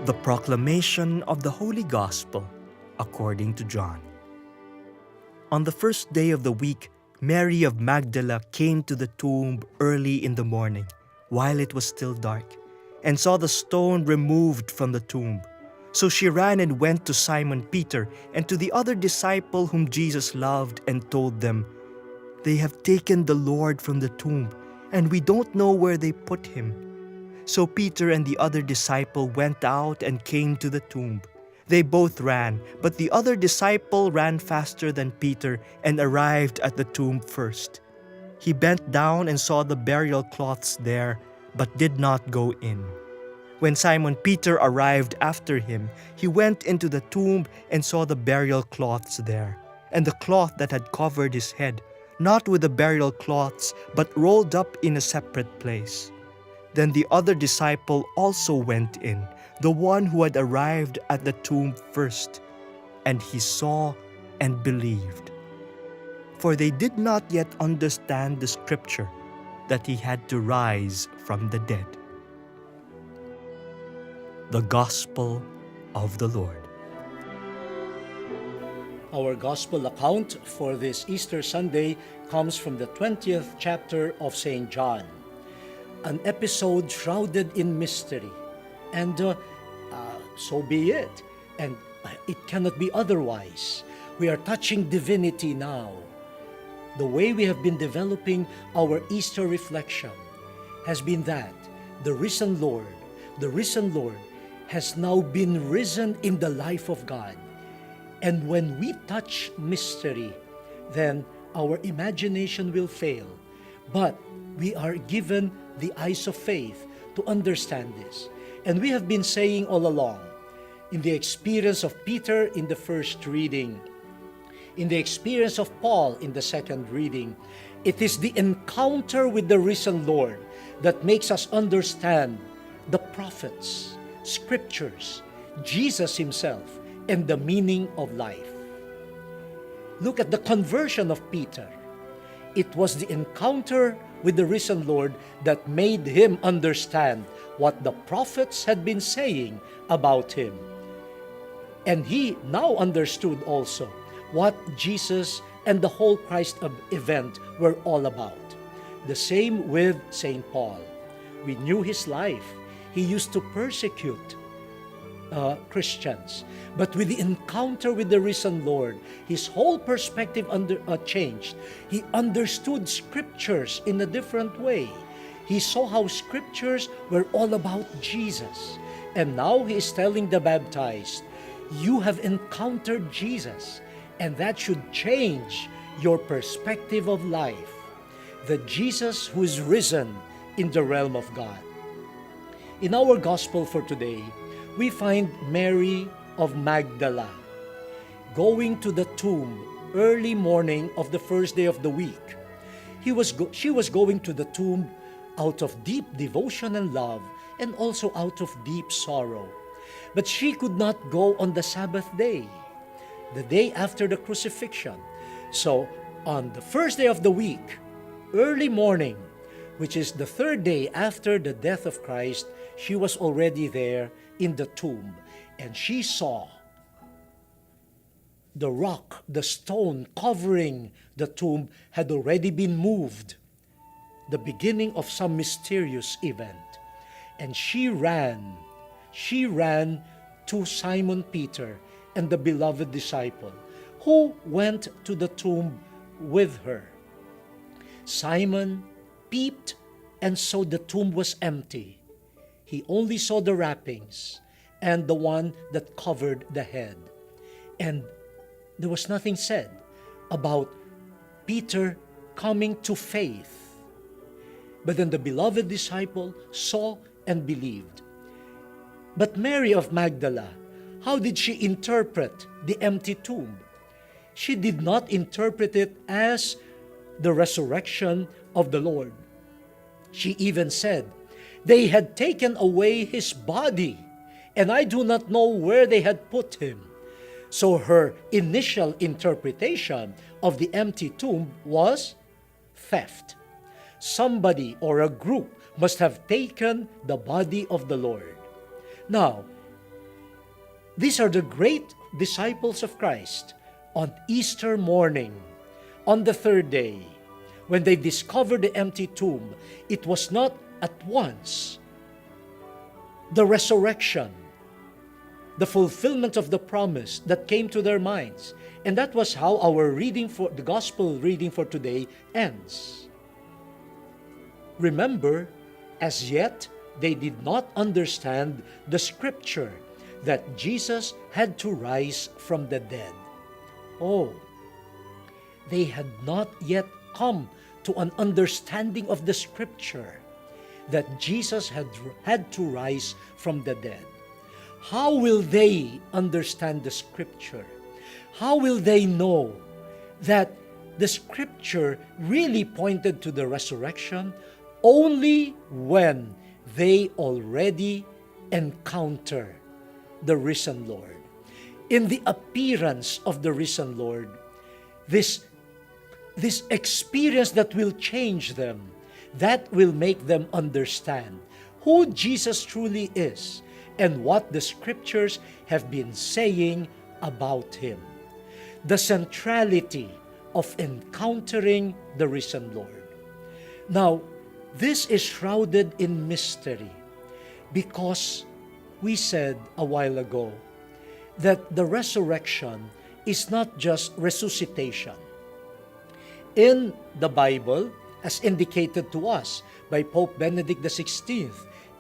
The proclamation of the Holy Gospel according to John. On the first day of the week, Mary of Magdala came to the tomb early in the morning, while it was still dark, and saw the stone removed from the tomb. So she ran and went to Simon Peter and to the other disciple whom Jesus loved and told them, "They have taken the Lord from the tomb, and we don't know where they put him." So Peter and the other disciple went out and came to the tomb. They both ran, but the other disciple ran faster than Peter and arrived at the tomb first. He bent down and saw the burial cloths there, but did not go in. When Simon Peter arrived after him, he went into the tomb and saw the burial cloths there, and the cloth that had covered his head, not with the burial cloths, but rolled up in a separate place. Then the other disciple also went in, the one who had arrived at the tomb first, and he saw and believed. For they did not yet understand the scripture that he had to rise from the dead. The Gospel of the Lord. Our Gospel account for this Easter Sunday comes from the 20th chapter of St. John. An episode shrouded in mystery, and so be it, and it cannot be otherwise. We are touching divinity now. The way we have been developing our Easter reflection has been that the risen Lord has now been risen in the life of God. And when we touch mystery, then our imagination will fail. But we are given the eyes of faith to understand this. And we have been saying all along, in the experience of Peter in the first reading, in the experience of Paul in the second reading, it is the encounter with the risen Lord that makes us understand the prophets, scriptures, Jesus himself, and the meaning of life. Look at the conversion of Peter. It was the encounter with the risen Lord that made him understand what the prophets had been saying about him. And he now understood also what Jesus and the whole Christ event were all about. The same with St. Paul. We knew his life. He used to persecute Christians. But with the encounter with the risen Lord, his whole perspective changed. He understood scriptures in a different way. He saw how scriptures were all about Jesus. And now he is telling the baptized, you have encountered Jesus, and that should change your perspective of life. The Jesus who is risen in the realm of God. In our gospel for today, we find Mary of Magdala going to the tomb early morning of the first day of the week. She was going to the tomb out of deep devotion and love, and also out of deep sorrow. But she could not go on the Sabbath day, the day after the crucifixion. So on the first day of the week, early morning, which is the third day after the death of Christ, she was already there in the tomb, and she saw the rock, the stone covering the tomb had already been moved, the beginning of some mysterious event. And she ran to Simon Peter and the beloved disciple, who went to the tomb with her. Simon peeped and saw the tomb was empty. He only saw the wrappings and the one that covered the head. And there was nothing said about Peter coming to faith. But then the beloved disciple saw and believed. But Mary of Magdala, how did she interpret the empty tomb? She did not interpret it as the resurrection of the Lord. She even said, "They had taken away his body, and I do not know where they had put him." So her initial interpretation of the empty tomb was theft. Somebody or a group must have taken the body of the Lord. Now, These are the great disciples of Christ on Easter morning, on the third day, when they discovered the empty tomb. It was not at once the resurrection, the fulfillment of the promise that came to their minds. And that was how our reading for the gospel reading for today ends. Remember, as yet they did not understand the scripture that Jesus had to rise from the dead. Oh, they had not yet come to an understanding of the scripture that Jesus had to rise from the dead. How will they understand the scripture? How will they know that the scripture really pointed to the resurrection? Only when they already encounter the risen Lord. In the appearance of the risen Lord, this experience that will change them, that will make them understand who Jesus truly is and what the scriptures have been saying about him. The centrality of encountering the risen Lord. Now, this is shrouded in mystery because we said a while ago that the resurrection is not just resuscitation. In the Bible, as indicated to us by Pope Benedict XVI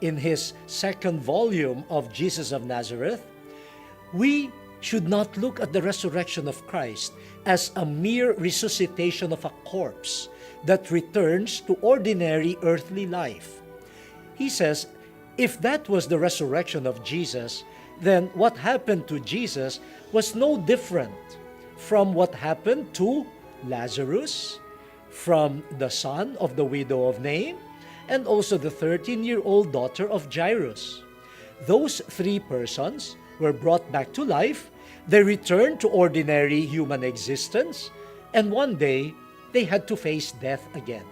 in his second volume of Jesus of Nazareth, we should not look at the resurrection of Christ as a mere resuscitation of a corpse that returns to ordinary earthly life. He says, if that was the resurrection of Jesus, then what happened to Jesus was no different from what happened to Lazarus, from the son of the widow of Nain, and also the 13-year-old daughter of Jairus. Those three persons were brought back to life. They returned to ordinary human existence, and one day they had to face death again.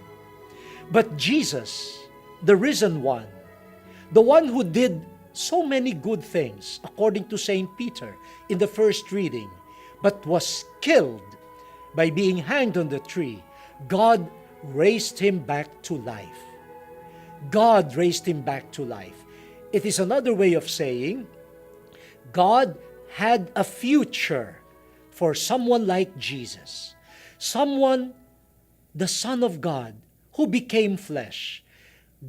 But Jesus, the risen one, the one who did so many good things, according to St. Peter in the first reading, but was killed by being hanged on the tree, God raised him back to life. God raised him back to life. It is another way of saying God had a future for someone like Jesus, someone, the Son of God, who became flesh.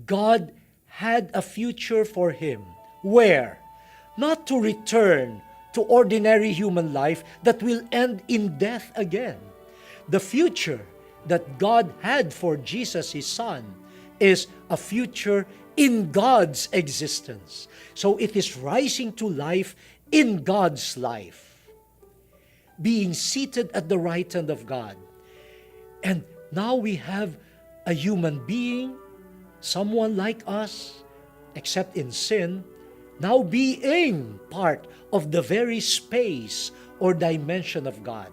God had a future for him. Where? Not to return to ordinary human life that will end in death again. The future that God had for Jesus, his Son, is a future in God's existence. So it is rising to life in God's life, being seated at the right hand of God. And now we have a human being, someone like us, except in sin, now being part of the very space or dimension of God.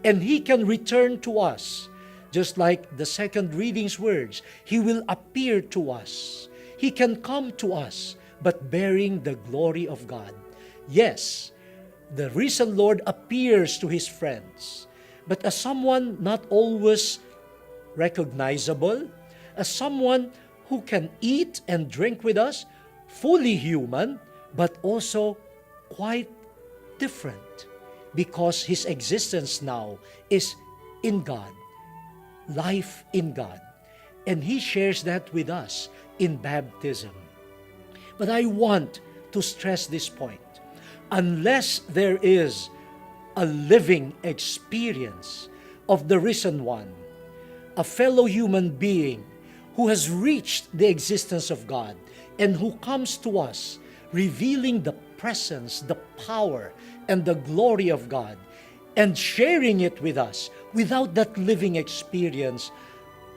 And he can return to us, just like the second reading's words. He will appear to us. He can come to us, but bearing the glory of God. Yes, the risen Lord appears to his friends, but as someone not always recognizable, as someone who can eat and drink with us, fully human, but also quite different, because his existence now is in God, life in God. And he shares that with us in baptism. But I want to stress this point. Unless there is a living experience of the risen one, a fellow human being who has reached the existence of God and who comes to us revealing the presence, the power, and the glory of God, and sharing it with us, without that living experience,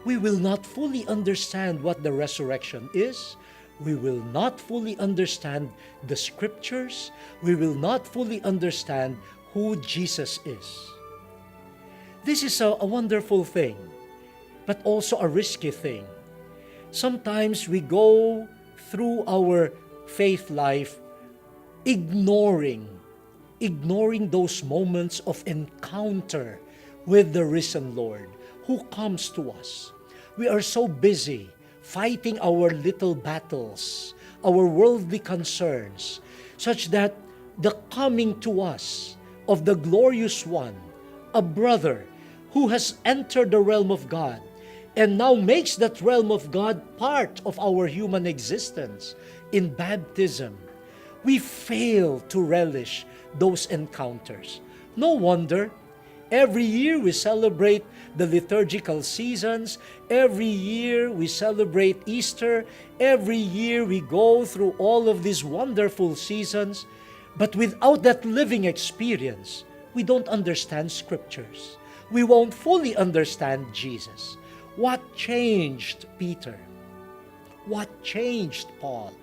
we will not fully understand what the resurrection is. We will not fully understand the scriptures. We will not fully understand who Jesus is. This is a wonderful thing, but also a risky thing. Sometimes we go through our faith life ignoring ignoring those moments of encounter with the risen Lord who comes to us. We are so busy fighting our little battles, our worldly concerns, such that the coming to us of the glorious one, a brother who has entered the realm of God and now makes that realm of God part of our human existence in baptism, we fail to relish those encounters. No wonder, every year we celebrate the liturgical seasons, every year we celebrate Easter, every year we go through all of these wonderful seasons, but without that living experience, we don't understand scriptures. We won't fully understand Jesus. What changed Peter? What changed Paul?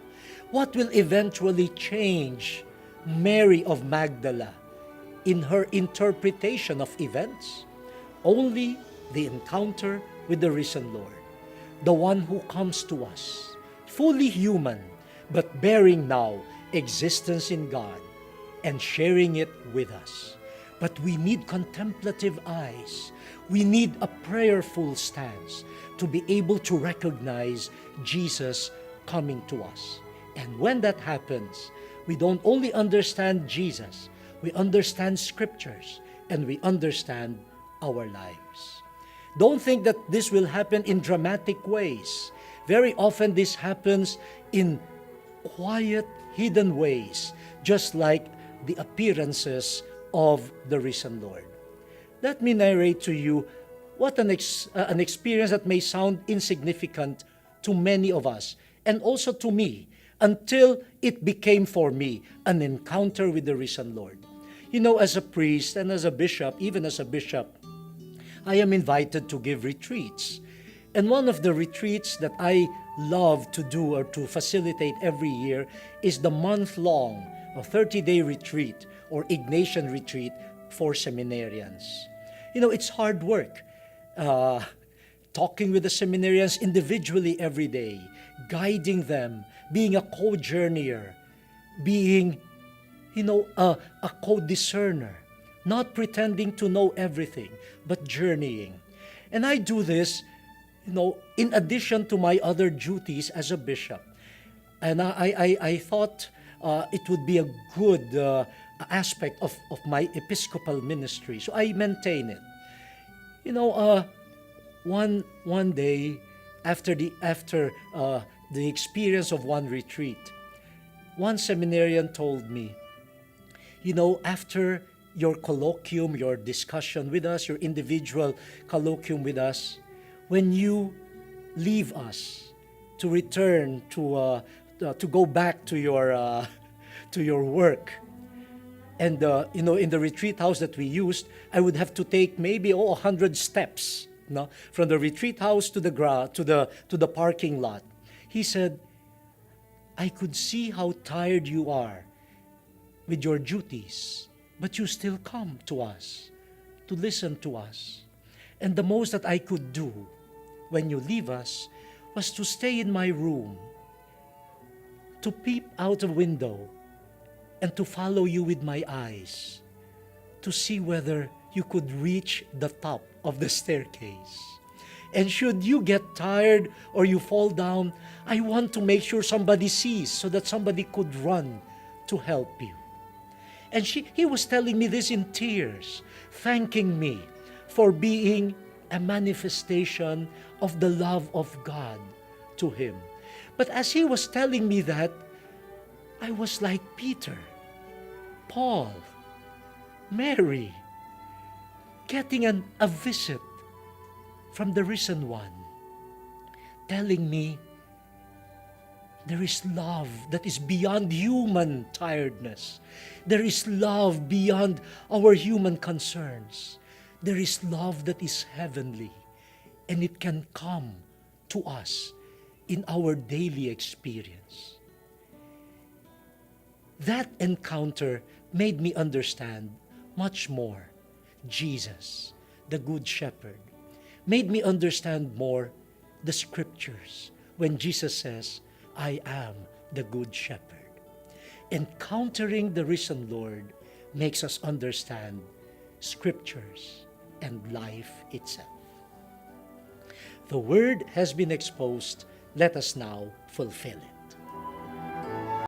What will eventually change Mary of Magdala in her interpretation of events? Only the encounter with the risen Lord, the one who comes to us, fully human, but bearing now existence in God and sharing it with us. But we need contemplative eyes. We need a prayerful stance to be able to recognize Jesus coming to us. And when that happens, we don't only understand Jesus, we understand scriptures, and we understand our lives. Don't think that this will happen in dramatic ways. Very often this happens in quiet, hidden ways, just like the appearances of the risen Lord. Let me narrate to you what an experience that may sound insignificant to many of us, and also to me, until it became for me an encounter with the risen Lord. You know, as a priest and as a bishop, even as a bishop, I am invited to give retreats. And one of the retreats that I love to do or to facilitate every year is the month-long 30-day retreat or Ignatian retreat for seminarians. You know, it's hard work. Talking with the seminarians individually every day, guiding them, being a co-journeyer, being, a co-discerner, not pretending to know everything, but journeying. And I do this, in addition to my other duties as a bishop. And I thought it would be a good aspect of my episcopal ministry. So I maintain it. One day, after the experience of one retreat, one seminarian told me, after your colloquium, your discussion with us, your individual colloquium with us, when you leave us to return to go back to your work, and in the retreat house that we used, I would have to take maybe 100 steps, from the retreat house to the parking lot. He said, I could see how tired you are with your duties, but you still come to us to listen to us. And the most that I could do when you leave us was to stay in my room, to peep out a window, and to follow you with my eyes, to see whether you could reach the top of the staircase. And should you get tired or you fall down, I want to make sure somebody sees so that somebody could run to help you. And he was telling me this in tears, thanking me for being a manifestation of the love of God to him. But as he was telling me that, I was like Peter, Paul, Mary, getting a visit from the risen one, telling me there is love that is beyond human tiredness. There is love beyond our human concerns. There is love that is heavenly, and it can come to us in our daily experience. That encounter made me understand much more Jesus, the Good Shepherd, made me understand more the scriptures when Jesus says, I am the Good Shepherd. Encountering the risen Lord makes us understand Scriptures and life itself. The Word has been exposed. Let us now fulfill it.